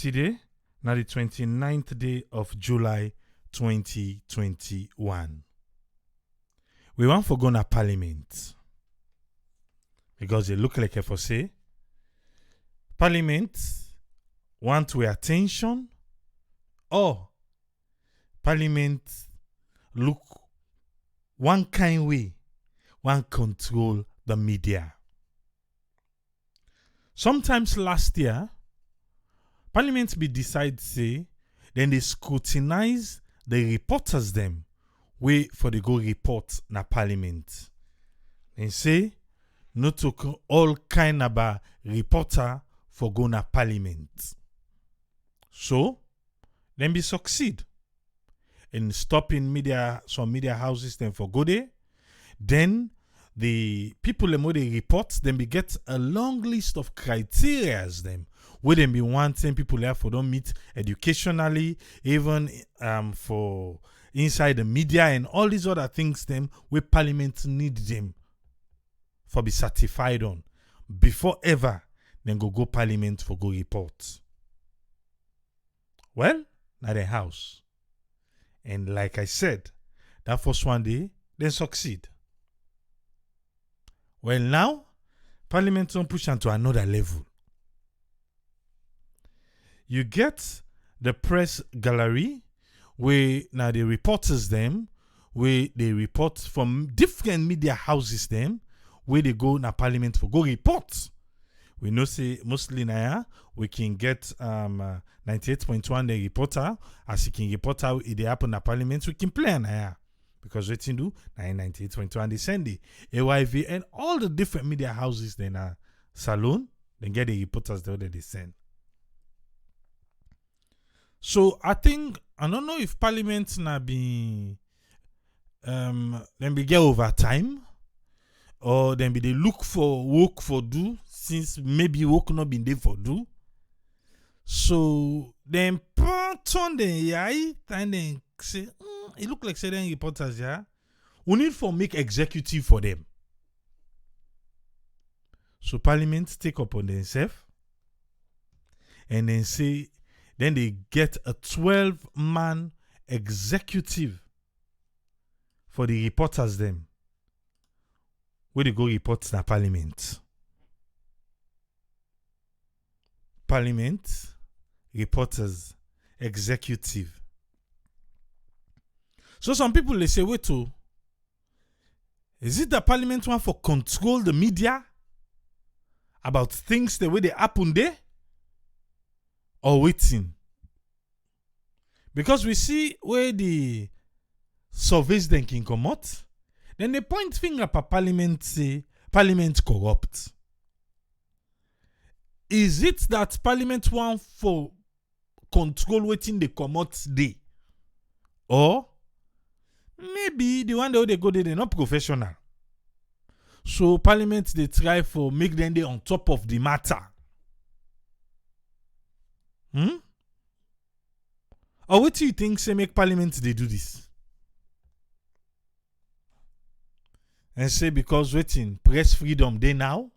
Yesterday, na the 29th day of July 2021. We want for go na parliament. Because they look like for say, parliament want to attention or parliament look one kind way, one control the media. Sometimes last year, parliament be decide say, then they scrutinize the reporters them way for the go report na parliament. And say, not to all kind of reporter for go na parliament. So, then be succeed in stopping some media houses then for go there. Then the people them they report, then we get a long list of criterias them where them be wanting people there for don't meet educationally, even for inside the media and all these other things them where parliament need them for be certified on before ever then go parliament for go report. Well, not the house. And like I said, that first one day, they succeed. Well, now, parliament don't push onto another level. You get the press gallery, where now the reporters them, where they report from different media houses them, where they go na parliament for go report. We know say mostly now we can get 98.1 the reporter as he can report how it happen na parliament we can play now. Because what you do 98.1 they send the AYV and all the different media houses then salon then get the reporters there that they send. So I don't know if parliament na be then be get over time or then be they look for work for do since maybe work not been there for do. So then turn the eye and then say it look like certain reporters we need for make executive for them. So parliament take upon themselves and then say then they get a 12-man executive for the reporters them where they go report to parliament. Parliament, reporters, executive. So some people they say, wait to, is it the parliament want for control the media about things the way they happen there? Or waiting? Because we see where the surveys then can come out, then they point finger at parliament say parliament corrupt. Is it that parliament want for control waiting they come out day? Or maybe the one that they go there they're not professional. So parliament they try for make them they on top of the matter. Or what do you think say make parliament they do this? And say because waiting press freedom they now.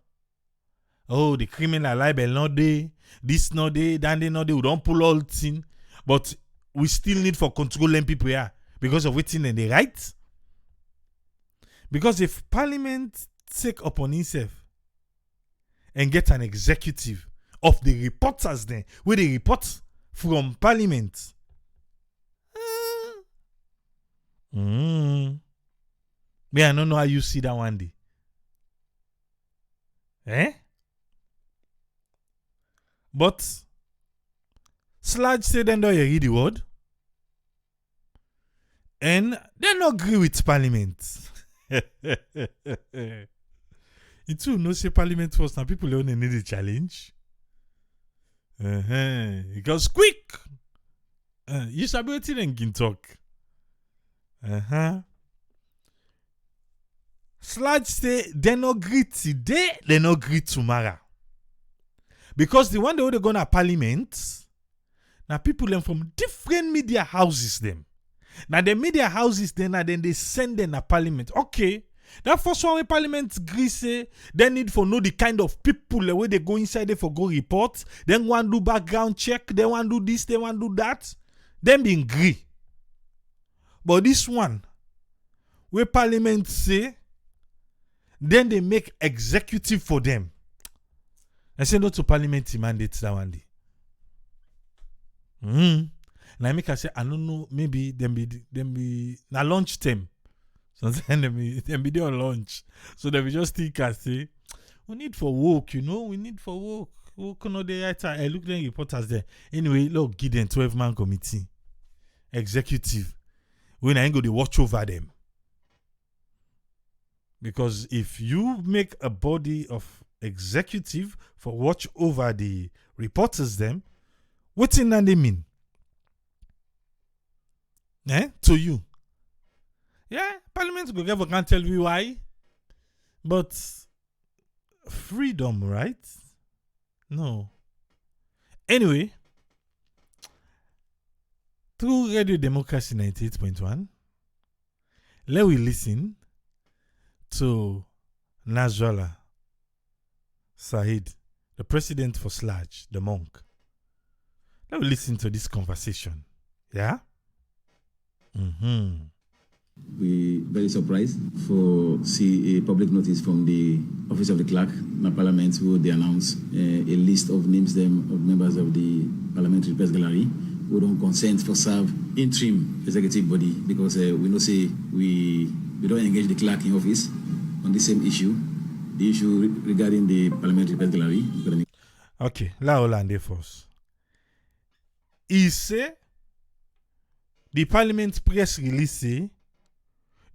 Oh, the criminal libel not there, this not there, that they not there. We don't pull all thing, but we still need for controlling people here because of waiting and the right. Because if parliament take upon itself and get an executive of the reporters then, where they report from parliament. Me, I don't know how you see that one day. But Sludge say then don't you read the word. And they don't agree with parliament. It too no say parliament first now people only need a challenge. It goes quick. You sabi wetin dem can talk. Sludge say they no agree today, they no agree tomorrow. Because the one they go to parliament, now people them from different media houses them. Now the media houses then they send them to parliament. Okay, That first one where parliament agree say they need for know the kind of people the way they go inside there for go report, then one do background check, they want do this, they want do that. Them be agree. But this one, where parliament say, then they make executive for them. I say no to parliament mandate that one day. Now make I say I don't know, maybe them be na lunch time. Sometimes them be there on lunch. So they will just think and say, we need for work, we need for work. Work no the right time. I look at reporters there. Anyway, look, give them 12-man committee. Executive. When I ain't go to watch over them. Because if you make a body of executive for watch over the reporters them, what's in that they mean? To you. Yeah, parliament go never can tell you why. But freedom, right? No. Anyway, through Radio Democracy 98.1, let we listen to Nasrallah Said, the president for SLAJ, the monk. Let me listen to this conversation. Yeah? We very surprised for see a public notice from the office of the clerk in the parliament who they announce a list of names them of members of the parliamentary press gallery who don't consent for serve interim executive body because we know say we don't engage the clerk in office on the same issue, the issue regarding the parliamentary press gallery. Okay, la Hollande first. He say the parliament press release say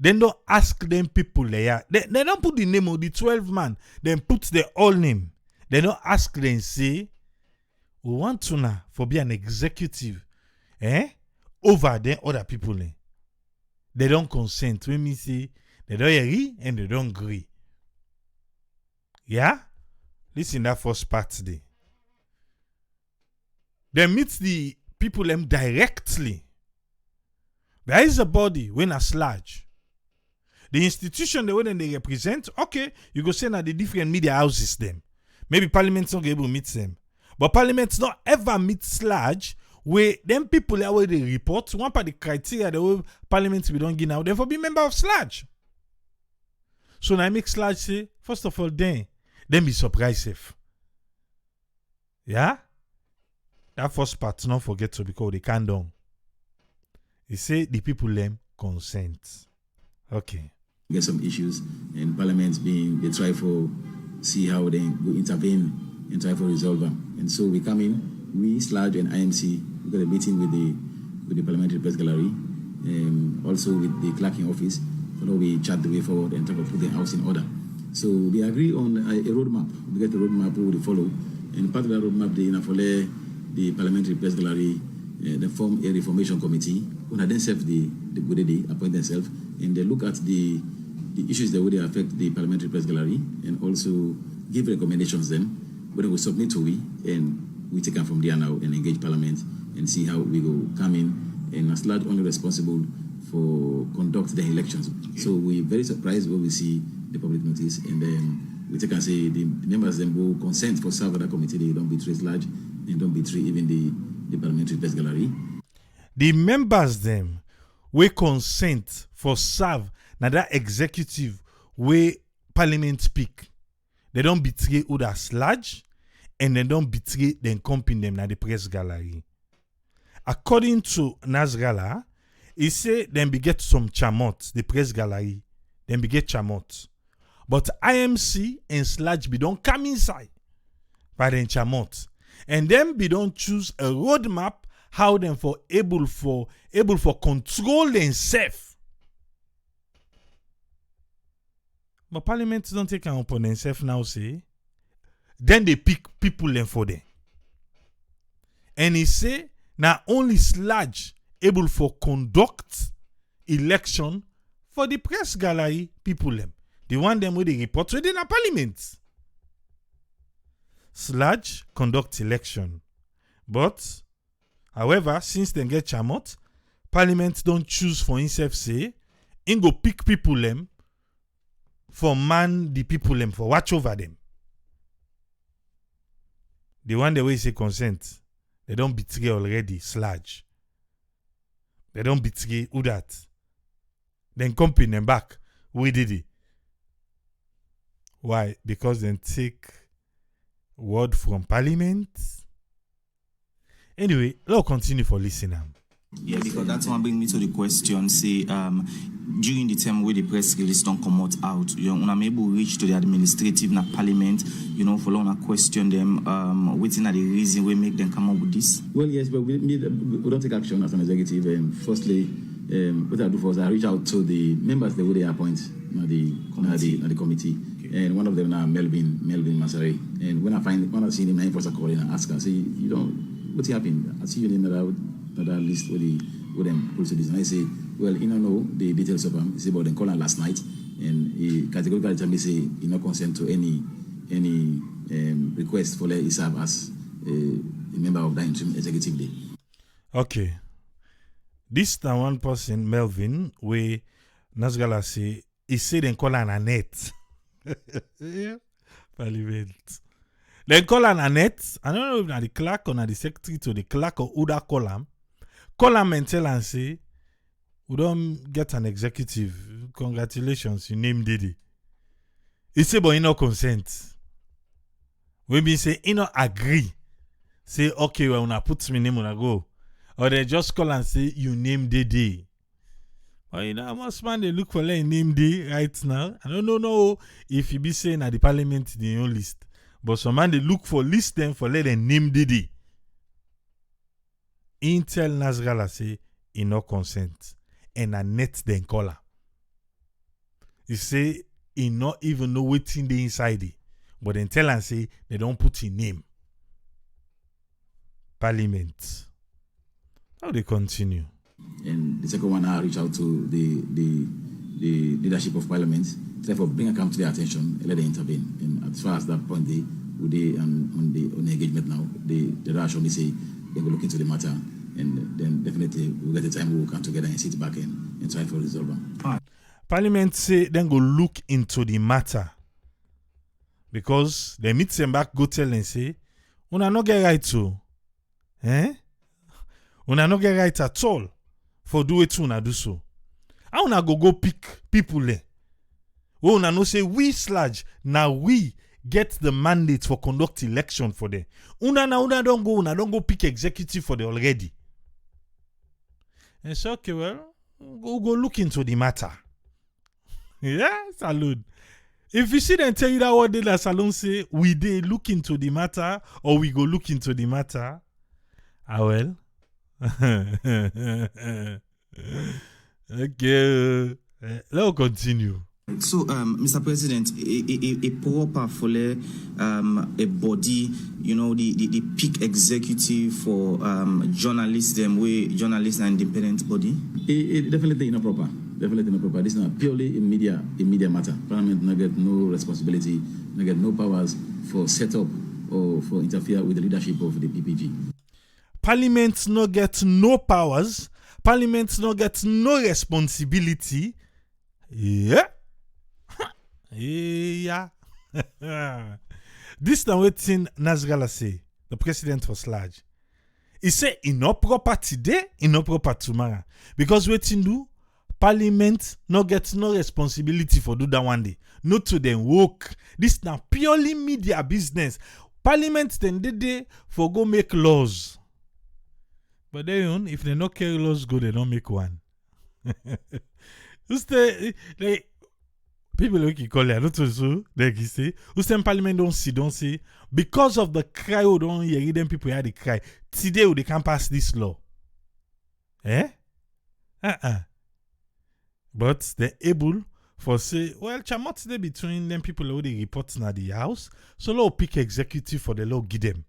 they don't ask them people there. They don't put the name of the 12 man. They put the all name. They don't ask them say, we want to now for be an executive over them other people. They don't consent. When me say they don't agree and they don't agree. Yeah? Listen that first part today. They meet the people them directly. There is a body when a SLAJ. The institution the way they represent, okay, you go say na the different media houses them. Maybe parliament's not able to meet them. But parliament's not ever meet SLAJ where them people that way they report, one part the criteria the way parliament we don't give now, them for be member of SLAJ. So now I make SLAJ say, first of all, then be surprised if. Yeah? That first part, not forget to because they can't down. He say the people them consent. Okay. Get some issues and parliament being they try for see how they go intervene and try for resolve them. And so we come in, we SLAJ and IMC, we got a meeting with the parliamentary press gallery, also with the clerking office. So now we chat the way forward and try to put the house in order. So we agree on a roadmap. We get a roadmap we will follow. And part of that roadmap, the parliamentary press gallery, they form a reformation committee. When they serve the good day, appoint themselves, and they look at the issues that would affect the parliamentary press gallery, and also give recommendations. Then, when we submit to and we take them from there now and engage parliament and see how we go come in. And as large only responsible for conduct the elections. So we're very surprised when we see the public notice, and then we take and say the members then will consent for serve that committee. They don't betray SLAJ and don't betray even the parliamentary press gallery. The members them we consent for serve na that executive where parliament speak. They don't betray other SLAJ and they don't betray the company them na the press gallery. According to Nasrallah, he say them be get some chamot, the press gallery, them be get chamot. But IMC and SLAJ be don't come inside by the chamot. And them be don't choose a roadmap how them for able for control themselves. But parliament don't take an upon themselves now, say. Then they pick people them for them. And he say, now only SLAJ able for conduct election for the press gallery people them. The one them where they report within a parliament. SLAJ conduct election. But, however, since they get chamot, parliament don't choose for himself say, in go pick people them for man the people them for watch over them. The one the way say consent, they don't betray already, sludge. They don't betray who that. Then company them back. We did it. Why? Because they take word from parliament. Anyway, let's continue for listening. Yeah, because that's one bring me to the question. Say, during the time where the press release don't come out, when I'm able to reach to the administrative na parliament, for long I question them, waiting at the reason we make them come up with this. Well, yes, but we don't take action as an executive. Firstly, what I do first, I reach out to the members that they appoint, the committee. Okay. And one of them now Melvin Masari. And when I see him, I first I call him and ask her, say, what's happened? I see your name that list with them pull to this. And I say, well, know the details of him. He said about them calling last night, and he categorically tell me say he not consent to any request for let he serve as a member of that interim executive day. Okay. This the one person, Melvin, where Nasgala say he said they call an Annette. Yeah. Parliament. They call an Annette. I don't know if na the clerk or na the secretary to the clerk or who that call him. Call him and tell and say, we don't get an executive. Congratulations, you named Diddy. He say, but he no consent. When we say he no agree, say, okay, well, when I put my name on a go. Or they just call and say, you name Diddy. But most man, they look for like name day right now. I don't know if you be saying at the parliament, the own list. But some man, they look for list them for let them name Diddy. Intel Nasrallah say, he no consent. And a net then call her. He say, he not even know what's in the inside it. But then tell and say, they don't put in name. Parliament. How they continue? And the second one, I reach out to the leadership of parliament, therefore bring a come to their attention and let them intervene. And as far as that point, they on the engagement now, they rush only say they will look into the matter, and then definitely we'll get the time we'll come together and sit back and try to resolve them. Parliament say then go look into the matter because they meet them back, go tell and say, "Una no get right to, Una no get right at all for do it una do so. How una go pick people there? Oh, una no say we sludge now we get the mandate for conduct election for them. Una don't go pick executive for them already. And so okay, well, go look into the matter. Yeah, salute. If you see them tell you that what did the salon say, we they look into the matter or we go look into the matter. Ah well. Okay. Let's continue. So, Mr. President, a proper for a body, the peak executive for journalists, journalists and independent body? It definitely inappropriate. Definitely inappropriate. This is not purely a media matter. Parliament not get no responsibility, not get no powers for set up or for interfere with the leadership of the PPG. Parliament no get no powers. Parliament no get no responsibility. Yeah. Yeah. This now waiting Nasrallah say, the president for Sludge. He say he no proper today, he no proper tomorrow. Because waiting do, Parliament no get no responsibility for do that one day. Not to them work. This now purely media business. Parliament then they for go make laws. But then if they not carry laws go, they don't make one. People like call it, not so like you say. Ustem Parliament don't see. Because of the cry, who don't hear them people hear the cry. Today they can't pass this law. But they're able for say, well, chamot today between them people who they report na the house. So law pick executive for the law give them.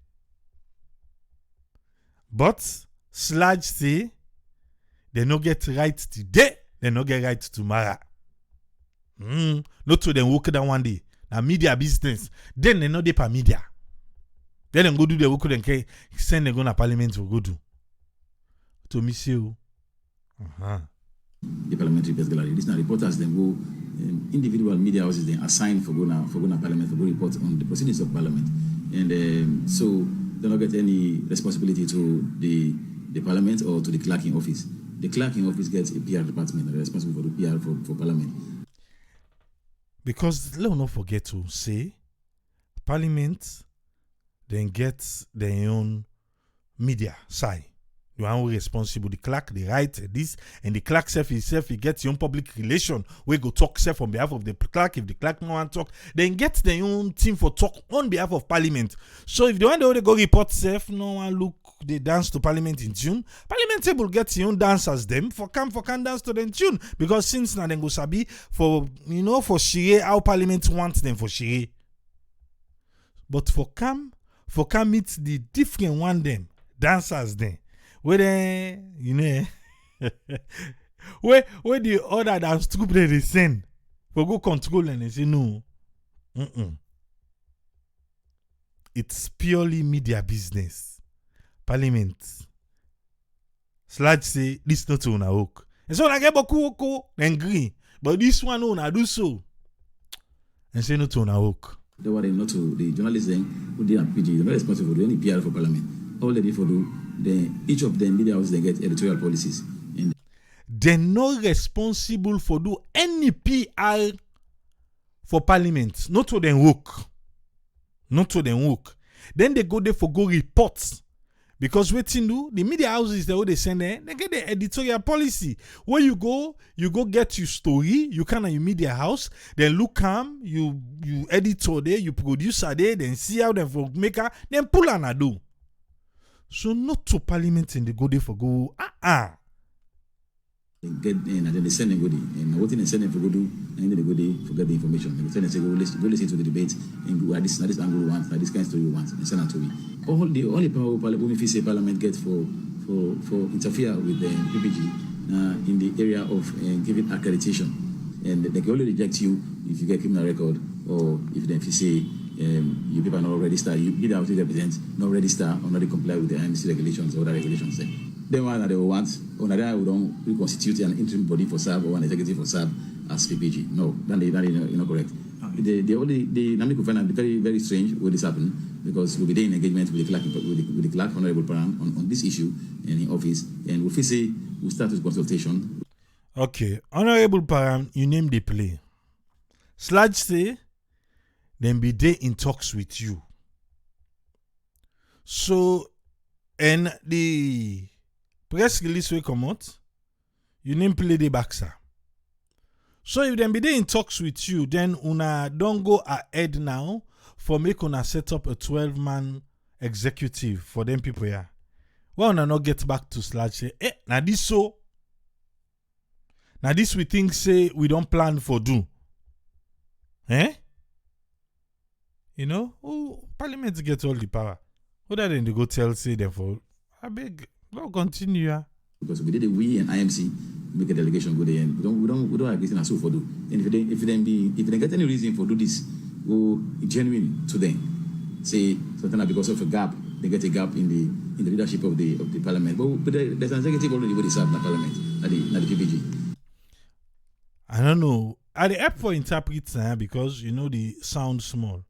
But Sludge say they no get right today, they no get right tomorrow. Not to them work that one day. Now media business. Then they know they pa media. Then they go do the work then send them go na parliament to go do. To miss you. The parliamentary press gallery. This now reporters then go individual media houses then assigned for going to parliament for go report on the proceedings of parliament, and so they don't get any responsibility to the parliament or to the clerk in office. The clerk in office gets a PR department and responsible for the PR for parliament. Because let's not forget to say, parliament then gets their own media side. You are responsible. The clerk, they write this, and the clerk himself, he gets your own public relation. We go talk self on behalf of the clerk. If the clerk no want talk, then get their own team for talk on behalf of parliament. So if they want to go report self, no one look, they dance to parliament in June. Parliament table get your own dancers them for can dance to them in June. Because since now then go sabi for shire how parliament wants them for shire. But for come meet the different one them dancers then. Where they, where the other dance troupe they send for go control and they say no. It's purely media business. Parliament. Sludge say this not on a hook. And so I get boku then green. But this one on I do so. And say not on a hook. They were not to the journalists then who did a PG, they're not responsible for any PR for parliament. All they did for do, each of them media houses they get editorial policies. And they're not responsible for do any PR for parliament. Not to them work. Not to them work. Then they go there for go reports. Because waiting do the media houses they send there, they get the editorial policy. Where you go get your story, you can at your media house, then look you editor there, you producer there, then see how them for maker, then pull an ado. So not to parliament and they go there for go They get and then they send them go there. And what they send them for go do, and then they go there for get the information. And they send them say go listen to the debate and go this angle we want, this kind of story we want, and send them to me. The only power parliament gets for interfere with the PPG in the area of giving accreditation, and they can only reject you if you get criminal record or if they say you people are not registered, you either have to represent not register or not comply with the IMC regulations or other regulations. Then one that they want, or that we don't reconstitute an interim body for SAB or an executive for SAB as PPG. No, that is not correct. The Namdi find very, very strange will this happen because we'll be there in engagement with the clerk, Honorable Param, on this issue and in office, and we'll say we'll start with consultation. Okay, Honorable Param, you name the play. Sludge say, then be there in talks with you. So, and the press release will come out, you name play the Baxa. So if them be there in talks with you, then una don't go ahead now for make una set up a 12-man executive for them people here. Why una not get back to Sludge say, now this so. Now this we think say we don't plan for do. Parliament get all the power. Who that then they go tell say therefore, I beg, don't continue. Because we did we and IMC make a delegation go there and we don't agree and so for do. And if they get any reason for do this, go genuine to them. Say something because of a gap, they get a gap in the leadership of the parliament. But there's an executive already with the serve in the parliament, at the PPG. I don't know. At the app for interprets because the sound small.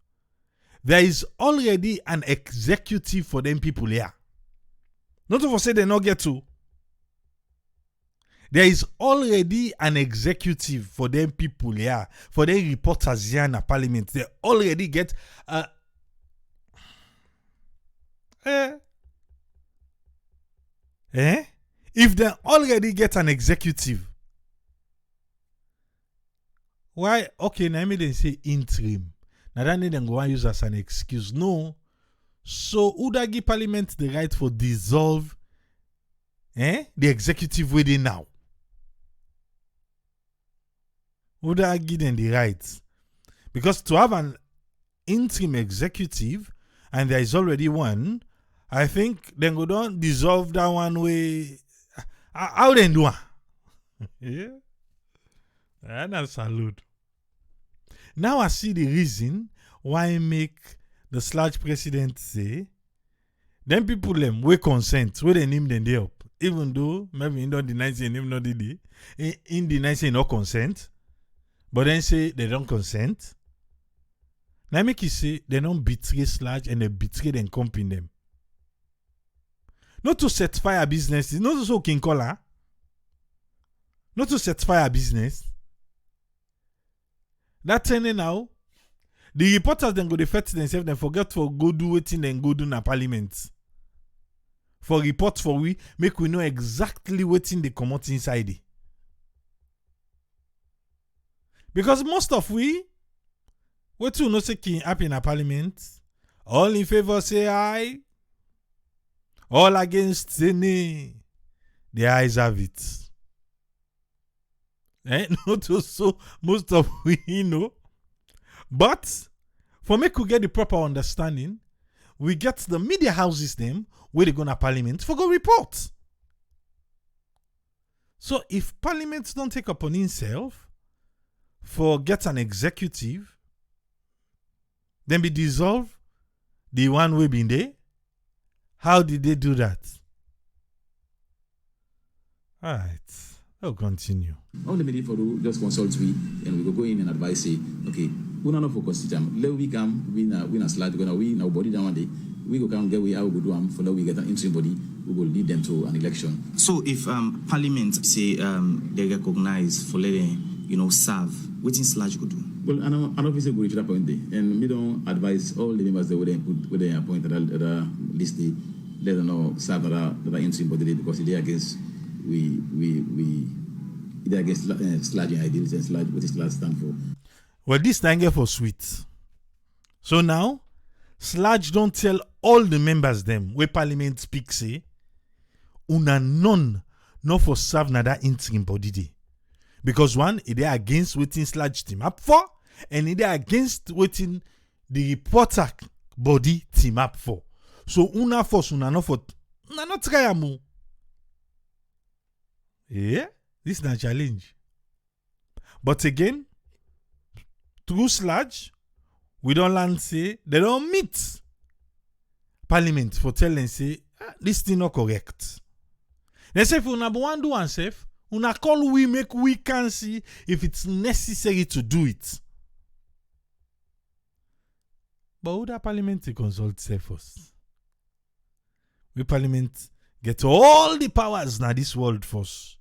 There is already an executive for them people here. Not to say they not get to. There is already an executive for them people here, for them reporters here in the parliament. They already get If they already get an executive, why? Okay, now me they say interim. Now that need them go and use as an excuse. No. So who that give parliament the right for dissolve the executive within now? Who that give them the right? Because to have an interim executive, and there is already one, I think then go down dissolve that one way. How they do it? Yeah. That's salute. Now I see the reason why I make the Sludge president say, them people them we consent, where they name them they up. Even though maybe in don't deny say name not did in deny say no consent. But then say they don't consent. Now make you say they don't betray Sludge and they betray them company them. Not to set fire businesses, not to so King Kola. Not to set fire business. That turning now, the reporters then go to fetch themselves and forget for go do waiting and go do na parliament. For report for we, make we know exactly waiting they come out inside it. Because most of we, what you know say can happen in a parliament, all in favor say aye, all against say nay. The eyes have it. Not so most of we know. But for make we get the proper understanding, we get the media houses them where they go to parliament for go report. So if parliament don't take upon himself for get an executive, then be dissolve the one way been there. How did they do that? All right. I'll continue. All the media for just consult we and we go in and advise say, okay, we not focus time. Let we come, we na slide gonna we now body down one day. We go come get we how we go do them for now we get an interim body, we will lead them to an election. So if Parliament say they recognize for letting serve, what in Sludge go do? Well, an officer go reach that point there, and we don't advise all the members that would put where they appoint that list they let them know serve that interim body because they against we against Sludge ideals and Sludge what is Sludge stand for. Well, this thing for sweet. So now, Sludge don't tell all the members them where Parliament speak say, una none no for serve na that interim body day. Because one, it is against waiting Sludge team up for, and it is against waiting the reporter body team up for. So una force una no for una not try amu. Yeah, this is a challenge. But again, through Sludge, we don't learn say they don't meet Parliament for telling say this thing not correct. They say if una want do and safe, una call we make we can see if it's necessary to do it. But who that Parliament to consult say first? We Parliament get all the powers now this world first.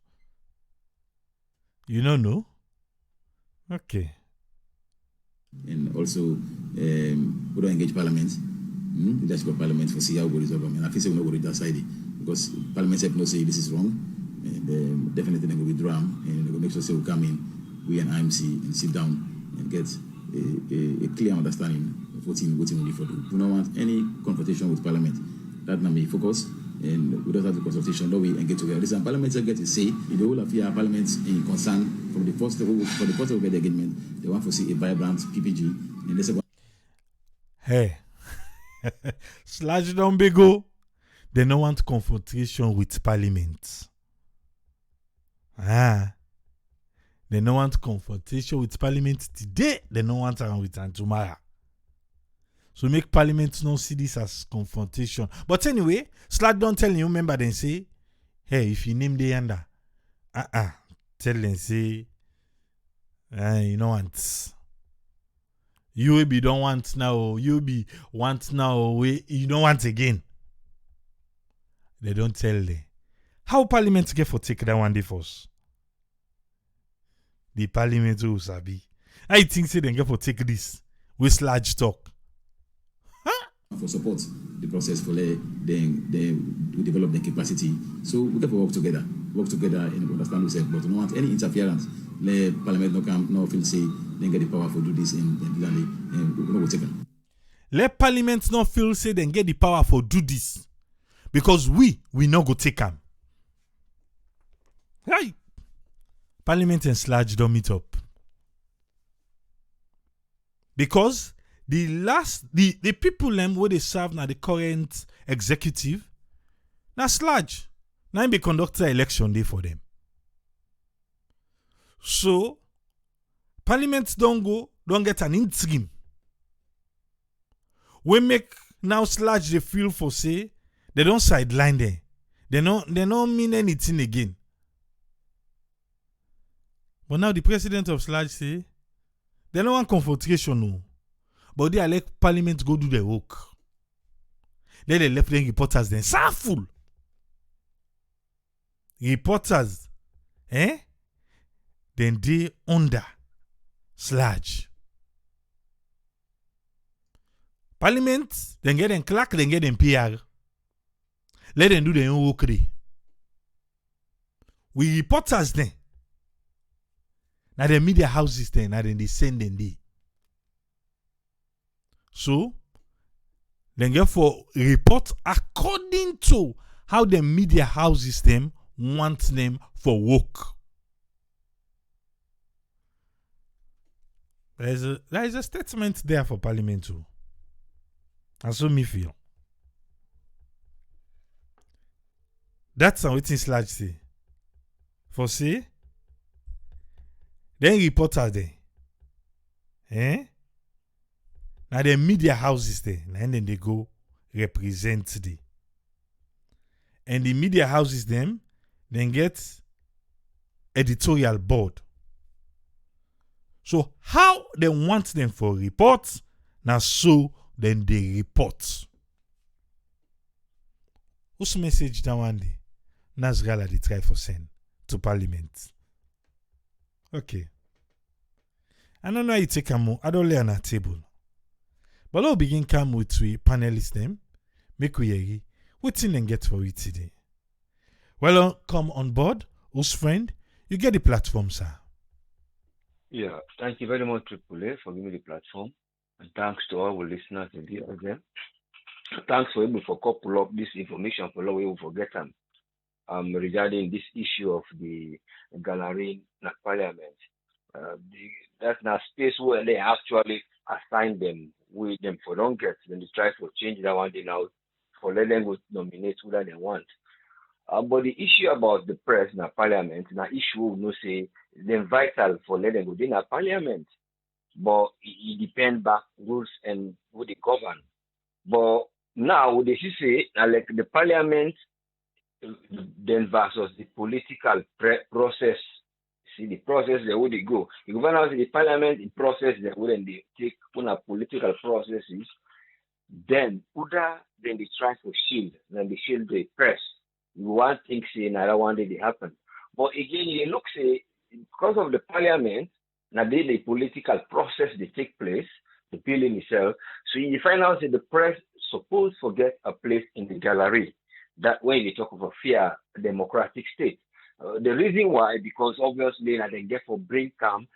You don't know? Okay. And also, we don't engage Parliament, leadership of Parliament for see how we resolve them. And I feel say we not go to that side because Parliament have no say this is wrong, and definitely they will withdraw and they will make sure say we come in, we and IMC and sit down and get a clear understanding of what we need for do. We don't want any confrontation with Parliament. That not me focus. And we don't have the consultation, no we engage together. Listen, Parliament get to say in the whole of year, Parliament in concern from the first for the first of the engagement, they want to see a vibrant PPG and the second. Hey, Sludge don't be go. They don't want confrontation with Parliament. They don't want confrontation with Parliament today. They don't want around with and tomorrow. So make Parliament not see this as confrontation. But anyway, Sludge don't tell you member then say, hey, if you name the yanda, tell them say, you don't want. You be don't want now, you be want now, you don't want again. They don't tell them. How Parliament get for take that one day first? The Parliament who sabi. I think say they get for take this with Sludge talk. For support the process for them to develop their capacity. So we have to work together and understand ourselves, but we don't want any interference. Let Parliament no come, no feel say they get the power for do this and we will take them. Let Parliament not feel say they get the power for do this. Because we not go take them. Right. Parliament and Sludge don't meet up. Because the people where they serve now the current executive, now Sludge, now be conduct an election day for them. So Parliament don't get an interim. We make now Sludge they feel for say they don't sideline there. They don't mean anything again. But now the president of Sludge say, They don't want confrontation, no. But they let Parliament go do their work. Then they left them reporters then. Full. Reporters, then they under sludge. Parliament, then get them clerk, then get them PR. Let them do their own work. We reporters then. Now the media houses then, now then they send them there. So, then get for report according to how the media houses them want them for work. There is a statement there for Parliament too. And so me feel. That's what Sludge say. For say, then reporters there. Now the media houses there, and then they go represent the. And the media houses them, then get editorial board. So how they want them for reports, now so then they report. Whose message that one day? Nazgala they try for send to Parliament. Okay. I don't know how you take a more. I don't lay on a table. But let's begin come with we panelists them. Make we hear what's in and get for it today. Well, come on board, whose friend, you get the platform, sir. Yeah, thank you very much, Triple A, for giving me the platform. And thanks to all our listeners and viewers again. Thanks for able to couple up this information for all we will forget them. Regarding this issue of the gallery in Parliament. That's not space where they actually assign them with them for don't get. Then they try to change that one day now for let them go nominate who they want. But the issue about the press in Parliament, an issue we no say them vital for let them go in Parliament. But it depends back rules and who they govern. But now they should say like the Parliament then versus the political process. See the process there would they go. You go out to the Parliament, the process there wouldn't they take on a political processes. Then then they try to shield, then they shield the press. One thing say another one day they happen. But again, you look say because of the Parliament, now the political process they take place, the billing itself. So you find out that the press supposed to get a place in the gallery. That when they talk of a fair democratic state. The reason why, because obviously now they get for bring calm,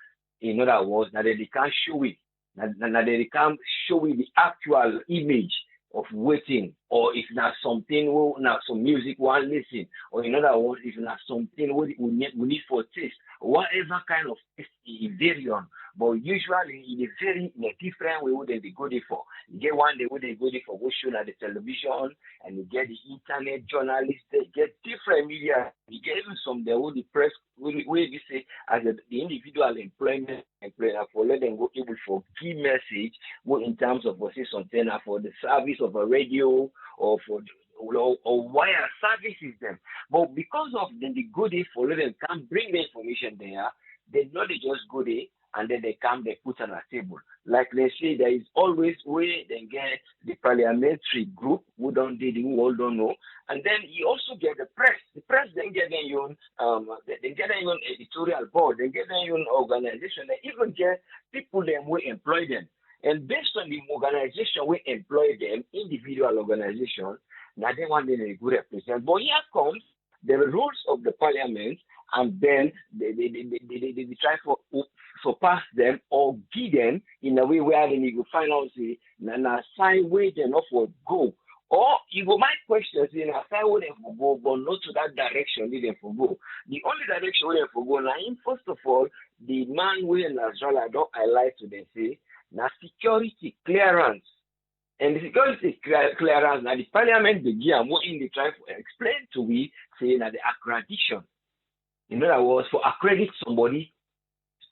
in other words, now they can't show it. Now they can't show it the actual image of waiting, or if not something, now some music one listen, or in other words, if not something we need for taste, whatever kind of taste it vary on. But usually in a different way what they go there for. You get one day what they go there for what show on the television, and you get the internet journalists, they get different media, you get even some there what the press where we say as the individual employment employer for let them go able for key message what in terms of say something for the service of a radio or for or wire services them. But because of then they go there for let them can bring the information there, they know they just go there and then they come, they put on a table. Like they say, there is always way they get the parliamentary group who don't did who all don't know, and then you also get the press. The press then get their own they get their own editorial board, they get their own organization, they even get people them who employ them. And based on the organization we employ them, individual organization, now they want them to represent. But here comes the rules of the parliament, and then they try to surpass them or give them in a way where then you go find out say na sign where they not for go. Or you go my question say na sign where they for go, but not to that direction they for go. The only direction where they for go now, first of all, the man where Nasrallah don't highlight to them say na security clearance. And the security clearance now the parliament begin what in the try to explain to we say that the accreditation. In other words, for accredit somebody,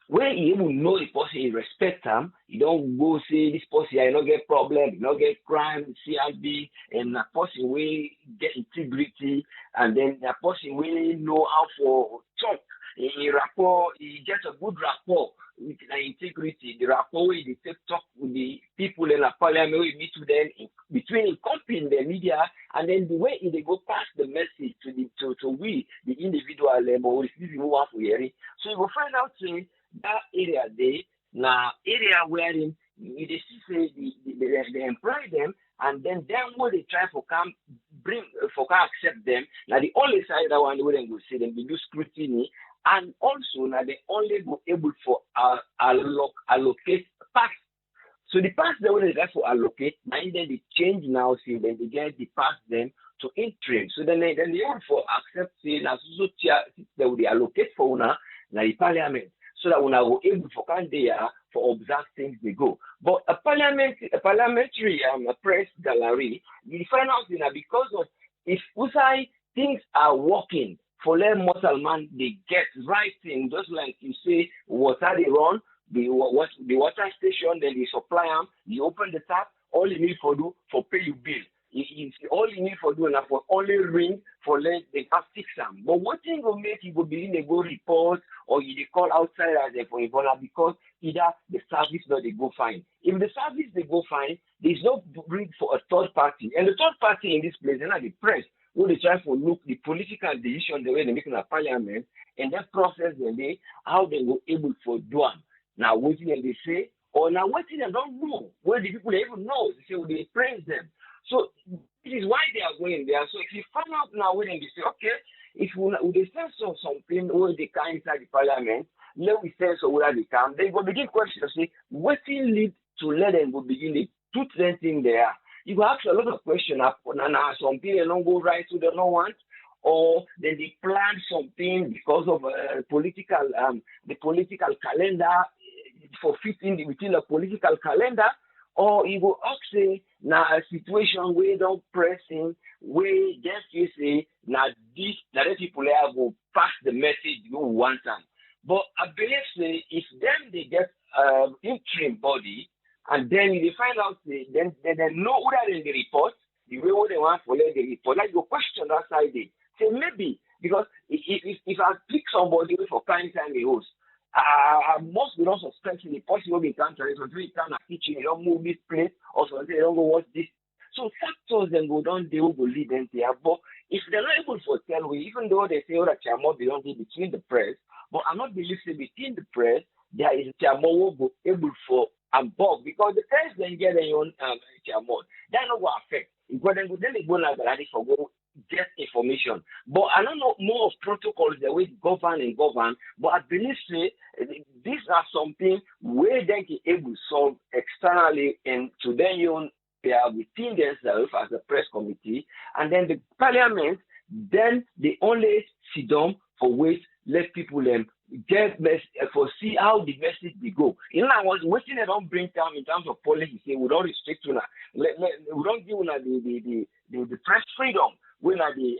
when you even know the person, you respect them, you don't go say this person, you don't get problem, you don't get crime, CRB, and a person will get integrity, and then a person will know how for talk in rapport, he gets a good rapport with the integrity, the rapport with the talk with the people in the parliament, we meet with them between company the media, and then the way they go pass the message to we, the individual level, we move on for hearing. So you will find out say that area there, now area wherein they say they employ them, and then when they try for come accept them. Now the only side that one where they go see them, they do scrutiny, and also now they only go able for allocate pass. So the pass they will try for allocate, and then they change now, see then they get the pass them to interim. So then they able for accept say now so they will allocate for now the parliament. So that when I go able for come there for observe things they go. But a parliamentary press gallery, we find out that because of if Usai things are working for let Muslim they get right thing, just like you say water they run, the water station, then they supply them, you open the tap, all you need for do for pay your bill. It's all you need for doing that for only ring for let they can fix them. But what thing will make you go begin they go report or you they call outsiders for involved because either the service or they go fine. If the service they go fine, there's no bring for a third party. And the third party in this place, they're not the press, who they try to look the political decision the way they make in the parliament and that process then they how they were able for do them. Now waiting and they say, or now waiting and don't know where the people even know. They say well, they praise them. So this is why they are going there. So if you find out now when they say, okay, if they say something where they come inside the parliament, let we say so where they come, they will begin question say, what will lead to let them go begin the two thing there. You will ask a lot of questions and some people don't go right to the no want, or then they plan something because of the political calendar for fitting within a political calendar. Or you go ask say now a situation where don't pressing where just you say now this that people will pass the message you want them. But I believe say if them they get interim body and then they find out then they know whether in the report the way what they want for the report. Like your question that side they say maybe because if I pick somebody for prime time the host. Most we don't suspect in the possible be country, so we can kitchen, they don't move this place, or so they don't go watch this. So factors then go down, they will lead them there. But if they're not able to tell we, even though they say that Chamo belongs between the press, but I'm not believing between the press, there is Chamo will be able for above because the press then get their own Chamo. That not what affect. Then they go like that for go get information. But I don't know more of protocols the way govern, but I believe say these are something where they can able to solve externally and to their own within themselves as a press committee, and then the parliament, then they only sit down for wait, let people get for see how the message they go. In other words, waiting they don't bring down in terms of policy, say we don't restrict you now. We don't give you the press freedom. When the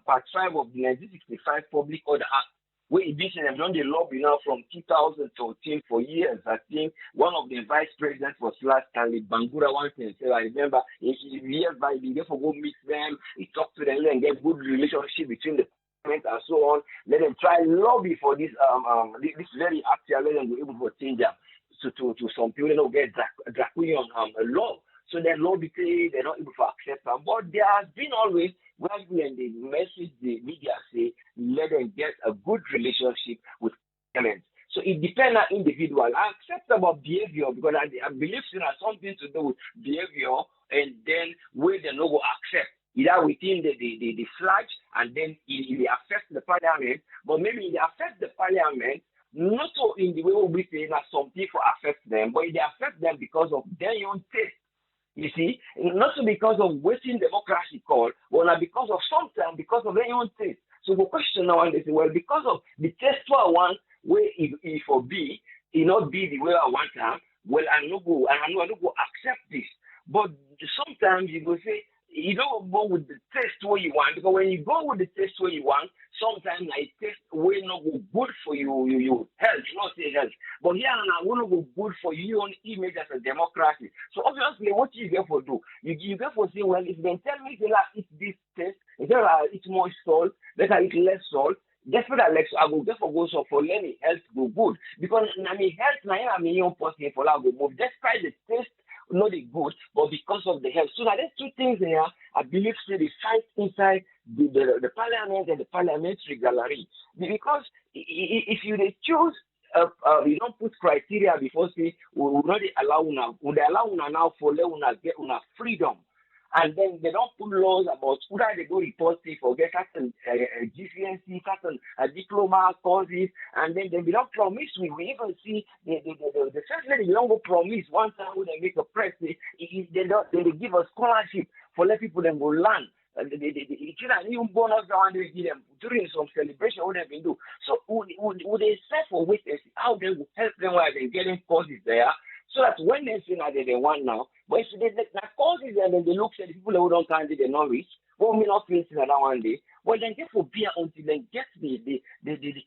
Part 5 of the 1965 Public Order Act, where it is them done the lobby now from 2014 for years. I think one of the vice presidents was last Stanley Bangura one thing. So I remember years by the therefore go meet them, he talk to them and get good relationship between the parliament and so on. Let them try lobby for this this very act. Let them be able to change them to some people don't get draconian law. So their lobby they're not able to accept them. But there has been always when the message the media say, let them get a good relationship with parents. So it depends on individual. I accept about behavior because I believe it has something to do with behavior and then where they no go accept. Either within the flag and then it affects the parliament, but maybe it affects the parliament not so in the way we say that some people affect them, but it affects them because of their own taste. You see, not so because of Western democracy call, but not because of sometimes because of their own taste. So the question now and they say, well, because of the taste for one way if for be, it not be the way I want them, well I no go accept this. But sometimes you go say you don't go with the taste where you want, because when you go with the taste where you want, sometimes I taste will not go good for you health, not say health. But here now will not go good for your own image as a democracy. So obviously what you get for do? You get for say, well, if they tell me they like eat this taste, instead of eat more salt, better eat less salt, despite election, I go therefore go so for learning health go good because I mean health now I mean young person for that go move despite the taste not the good, but because of the health. So now there's two things there. I believe say they fight inside the parliament and the parliamentary gallery because if you they choose. You don't put criteria before say we will not allow una. Would they allow una now for let una get una freedom, and then they don't put laws about who they go report say for get certain GCNC, certain diploma courses, and then they don't promise. We even see the first lady they don't go promise one time when they make a press they give a scholarship for let people then go learn. The children even bonus down they give them during some celebration what they've been do. So would they set for witness how they will help them while they're getting courses there so that when they say that they want now, but if they courses and then they look at the people who don't can't they not reach, well may not feel that one day, well then get for beer until they get the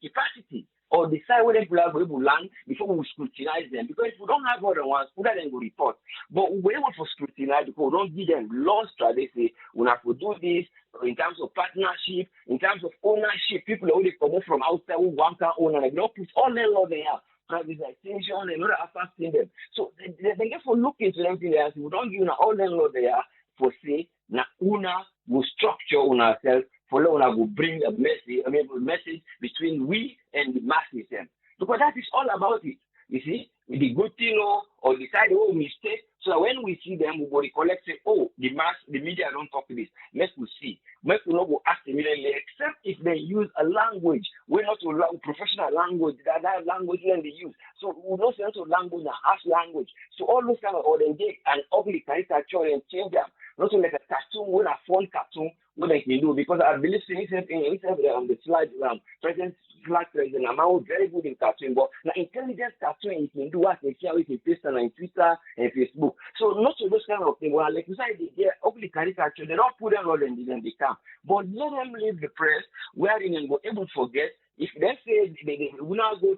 capacity or decide whether people are able to learn before we scrutinize them. Because if we don't have other ones, we don't go report. But we're able to scrutinize because we don't give them laws to they say we have to do this in terms of partnership, in terms of ownership. People are only coming from outside who one can own and they don't put all their law there. Privatization and other aspects in them. So they get for look into them there. We don't give all their law there for say na una will structure on ourselves. Follow una will bring a message between we and the masses them. Because that is all about it. You see, the good thing or decide mistake. So that when we see them, we will recollect say, the media don't talk to this. Let's see. Let's not go ask immediately, except if they use a language. We're not a professional language, that language then they use. So we don't say to language and harsh language. So all those kind of or they get an ugly caricature and change them. Not like a cartoon, when a phone cartoon, what they can do. Because I believe on the slide, President I'm very good in cartoon, but the intelligent cartoon you can do what they share with paste on Twitter and Facebook. So not to those kind of things. Well, like you said, they get ugly caricature, they don't put them all in they come. But let them leave the press wherein and go able to forget if they say they will not go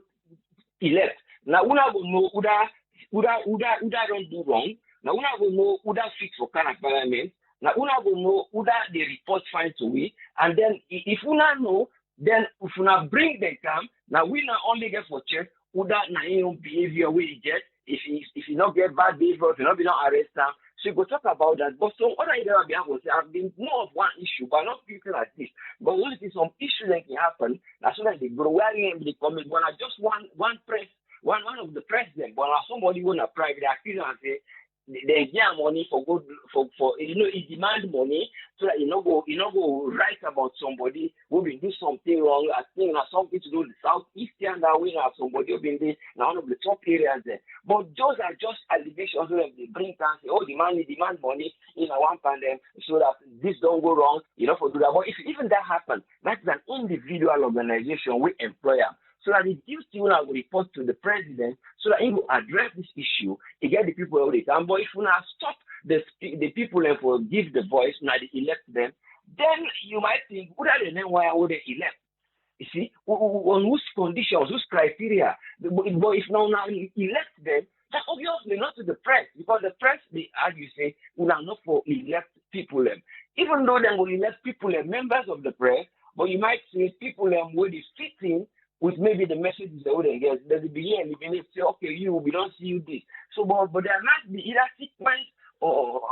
elect. Now we not go know who that don't do wrong. Now we not go know who that fix for kind of parliament. Now we not go know who that the report finds to we. And then if we not know, then if we not bring them come, now we not only get for check who that naive behavior we get. If you not get bad behavior, if you not be not arrest them. So we go talk about that. But some other areas have been more of one issue, but not people like this. But when it is some issue that can happen, that's why they grow wearing the comment. When I just one of the president, but somebody want a private accusation and say they get money for he demand money so that you know go write about somebody who been do something wrong. I think has something to do with the southeastern that we have somebody who been there now one of the top areas there. But those are just allegations where they bring and say, demand money in a one pandemic so that this don't go wrong, for do that. But if even that happen, that's an individual organization we employ them. So that the duty will report to the president so that he will address this issue, he get the people who they can. But if we now stop the people and for give the voice, now they elect them, then you might think, what are the name why would they elect? You see, on whose conditions, whose criteria? But if now elect them, that's obviously not to the press, because the press, as you say, will not for elect people. Even though they will elect people, members of the press, but you might say people will be fitting with maybe the messages they wouldn't get. There's a beginning, and say, okay, we don't see you this. So, but there must be either sequence or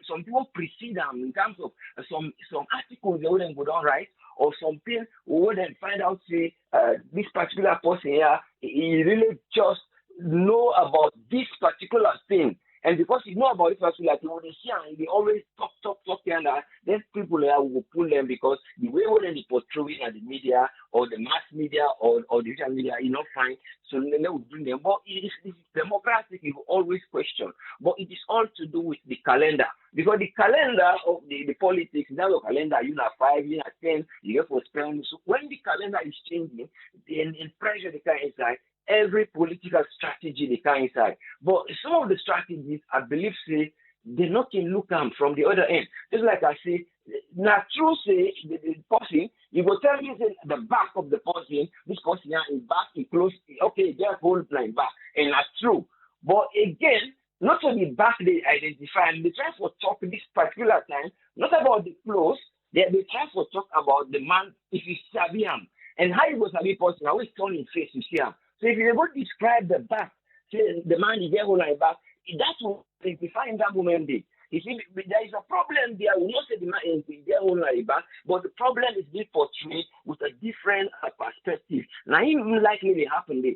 some people precede them in terms of some articles they wouldn't go down right, or something we wouldn't find out, say, this particular person here, he really just know about this particular thing. And because you know about it, like when they see and they always talk, and then people will pull them because the way when they portray at the media or the mass media or the digital media, fine. So they will bring them. But it's democratic, you always question. But it is all to do with the calendar. Because the calendar of the politics, is not a calendar, you have 5, you have 10, you have to spend. So when the calendar is changing, then in pressure they can inside. Every political strategy they can inside. But some of the strategies, I believe, say, they not can look at from the other end. Just like I say, now true say, the person, you go tell me say, the back of the person, this person here is back, he close, okay, their whole line back. And that's true. But again, not only back they identify, and they try to talk this particular time, not about the close, they try to talk about the man, if he's Sabiam. And how you go to be person, I always turn in face to see him. So if you go describe the back, say the man you get hold on back, that will identify in that moment day. You see, there is a problem there. We not say the man is their own like back, but the problem is being portrayed with a different perspective. Now, it will likely they happen there.